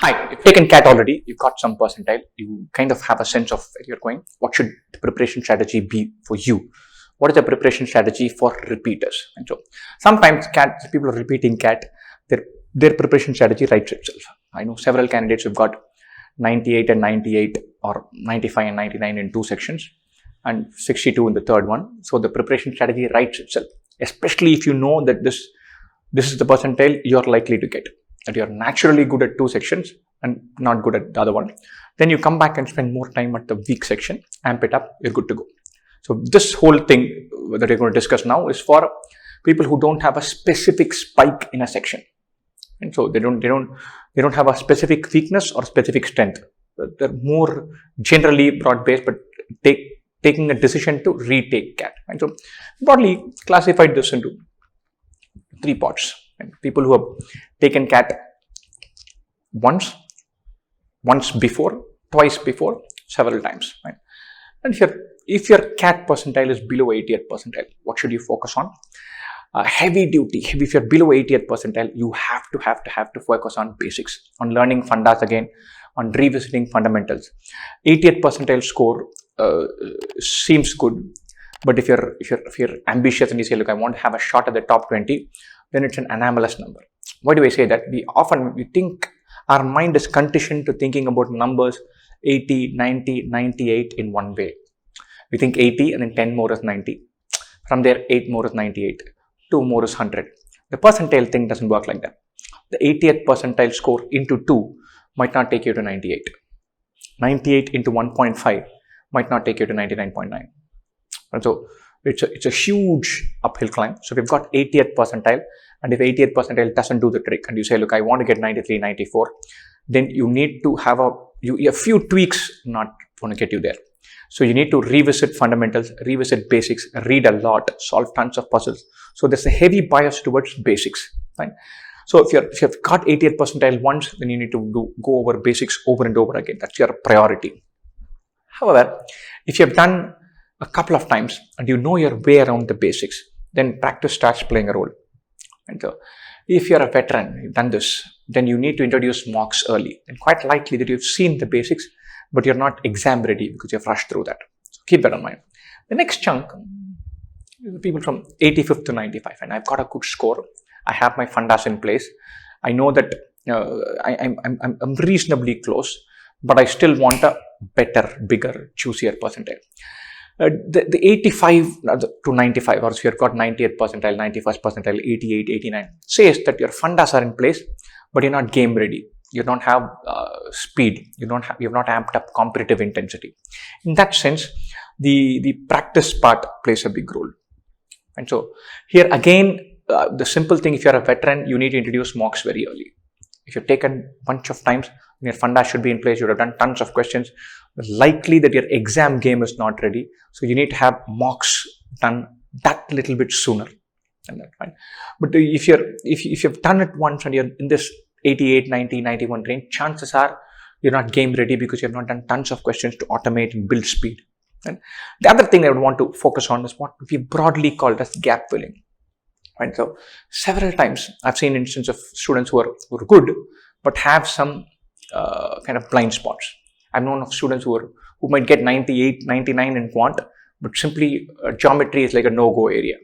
Hi, you've taken CAT already, you've got some percentile, you kind of have a sense of where you're going. What should the preparation strategy be for you? What is the preparation strategy for repeaters? And so sometimes CAT, people are repeating CAT, their preparation strategy writes itself. I know several candidates who've got 98 and 98 or 95 and 99 in two sections and 62 in the third one. So the preparation strategy writes itself, especially if you know that this is the percentile you're likely to get, that you're naturally good at two sections and not good at the other one. Then you come back and spend more time at the weak section, amp it up, you're good to go. So this whole thing that we're going to discuss now is for people who don't have a specific spike in a section. And so they don't have a specific weakness or specific strength. They're more generally broad-based, but taking a decision to retake CAT. And so broadly classified this into three parts. And people who have taken CAT once before, twice before, several times. Right? And if your CAT percentile is below 80th percentile, what should you focus on? Heavy duty. If you're below 80th percentile, you have to focus on basics, on learning fundas again, on revisiting fundamentals. 80th percentile score seems good, but if you're ambitious and you say, look, I want to have a shot at the top 20, then it's an anomalous number. Why do I say that? We think our mind is conditioned to thinking about numbers 80, 90, 98 in one way. We think 80 and then 10 more is 90. From there, 8 more is 98. 2 more is 100. The percentile thing doesn't work like that. The 80th percentile score into 2 might not take you to 98. 98 into 1.5 might not take you to 99.9. And so it's a huge uphill climb. So we've got 80th percentile, and if 80th percentile doesn't do the trick and you say, look, I want to get 93, 94, then you need to have a few tweaks not going to get you there. So you need to revisit fundamentals, revisit basics, read a lot, solve tons of puzzles. So there's a heavy bias towards basics, right? So if you've got 80th percentile once, then you need to go over basics over and over again. That's your priority. However, if you've done a couple of times and you know your way around the basics, then practice starts playing a role. And so if you're a veteran, you've done this, then you need to introduce mocks early. And quite likely that you've seen the basics, but you're not exam ready because you've rushed through that. So keep that in mind. The next chunk is people from 85th to 95, and I've got a good score. I have my fundas in place. I know that I'm reasonably close, but I still want a better, bigger, juicier percentile. The 85 to 95, or if you've got 90th percentile, 91st percentile, 88, 89, says that your fundas are in place, but you're not game ready. You don't have speed. You've not amped up competitive intensity. In that sense, the practice part plays a big role. And so here again, the simple thing, if you're a veteran, you need to introduce mocks very early. If you've taken a bunch of times, your fundas should be in place, you would have done tons of questions, likely that your exam game is not ready. So you need to have mocks done that little bit sooner. And that's fine. But if you've done it once and you're in this 88, 90, 91 range, chances are you're not game ready because you have not done tons of questions to automate and build speed. And the other thing I would want to focus on is what we broadly called as gap filling. Right? So several times I've seen instances of students who are good but have some kind of blind spots. I've known of students who might get 98, 99 in quant, but simply geometry is like a no-go area.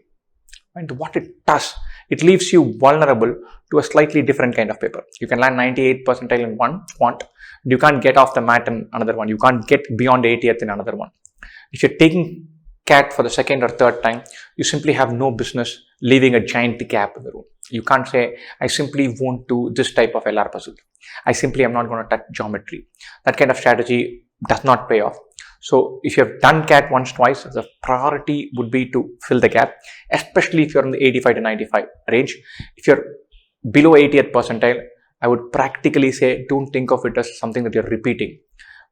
And what it does, it leaves you vulnerable to a slightly different kind of paper. You can land 98 percentile in one quant, you can't get off the mat in another one. You can't get beyond 80th in another one. If you're taking CAT for the second or third time, you simply have no business leaving a giant gap in the room. You can't say, I simply won't do this type of LR puzzle. I simply am not going to touch geometry. That kind of strategy does not pay off. So if you have done CAT once, twice, the priority would be to fill the gap, especially if you're in the 85 to 95 range. If you're below 80th percentile, I would practically say, don't think of it as something that you're repeating,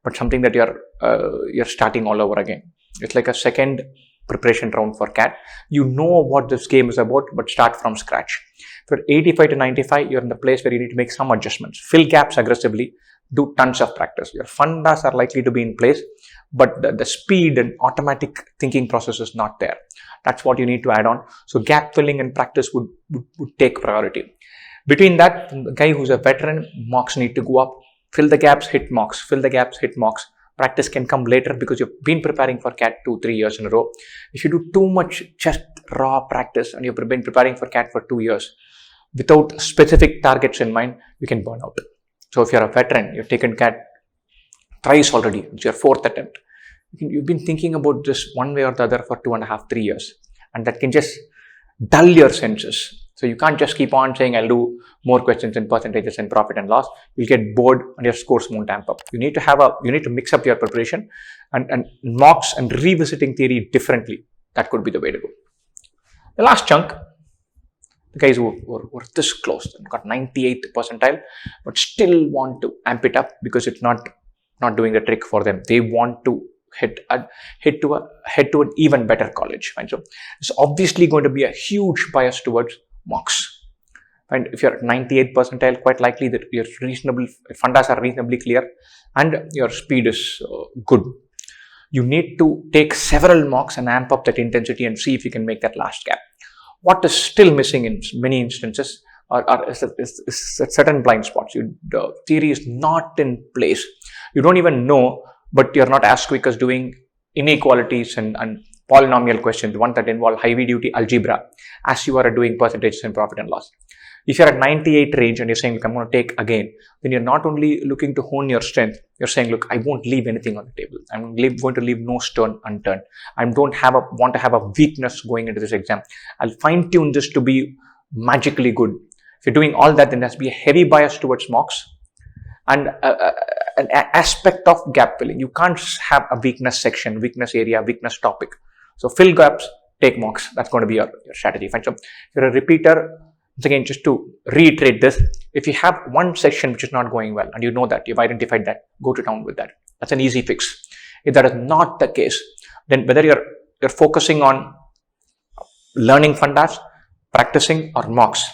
but something that you're starting all over again. It's like a second preparation round for CAT. You know what this game is about, but start from scratch. If you're 85 to 95, you're in the place where you need to make some adjustments. Fill gaps aggressively. Do tons of practice. Your fundas are likely to be in place, but the speed and automatic thinking process is not there. That's what you need to add on. So gap filling and practice would take priority. Between that, the guy who's a veteran, mocks need to go up. Fill the gaps, hit mocks. Fill the gaps, hit mocks. Practice can come later because you've been preparing for CAT 2-3 years in a row. If you do too much just raw practice and you've been preparing for CAT for 2 years without specific targets in mind, you can burn out. So if you're a veteran, you've taken CAT thrice already, it's your 4th attempt. You've been thinking about this one way or the other for 2.5-3 years, and that can just dull your senses. So you can't just keep on saying, I'll do more questions in percentages and profit and loss. You'll get bored and your scores won't amp up. You need to mix up your preparation and mocks and revisiting theory differently. That could be the way to go. The last chunk, the guys who were this close and got 98th percentile, but still want to amp it up because it's not doing the trick for them. They want to head to an even better college. Right? So it's obviously going to be a huge bias towards mocks. And if you're at 98th percentile, quite likely that your fundas are reasonably clear and your speed is good. You need to take several mocks and amp up that intensity and see if you can make that last gap. What is still missing in many instances is certain blind spots. The theory is not in place. You don't even know, but you're not as quick as doing inequalities and polynomial questions, the ones that involve heavy duty algebra, as you are doing percentages and profit and loss. If you're at 98 range and you're saying, look, I'm going to take again, then you're not only looking to hone your strength, you're saying, look, I won't leave anything on the table. I'm going to leave no stone unturned. I want to have a weakness going into this exam. I'll fine tune this to be magically good. If you're doing all that, then there has to be a heavy bias towards mocks and an aspect of gap filling. You can't have a weakness section, weakness area, weakness topic. So fill gaps, take mocks. That's going to be your strategy. Fine. So if you're a repeater, once again, just to reiterate this, if you have one section which is not going well and you know that, you've identified that, go to town with that. That's an easy fix. If that is not the case, then whether you're focusing on learning fundas, practicing or mocks,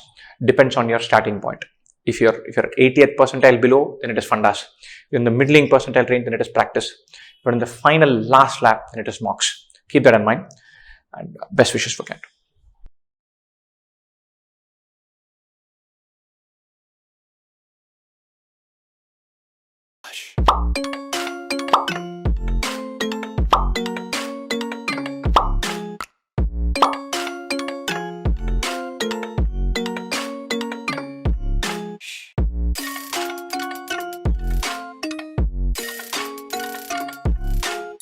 depends on your starting point. If you're at 80th percentile below, then it is fundas. If you're in the middling percentile range, then it is practice. If you're in the final last lap, then it is mocks. Keep that in mind, and best wishes for CAT.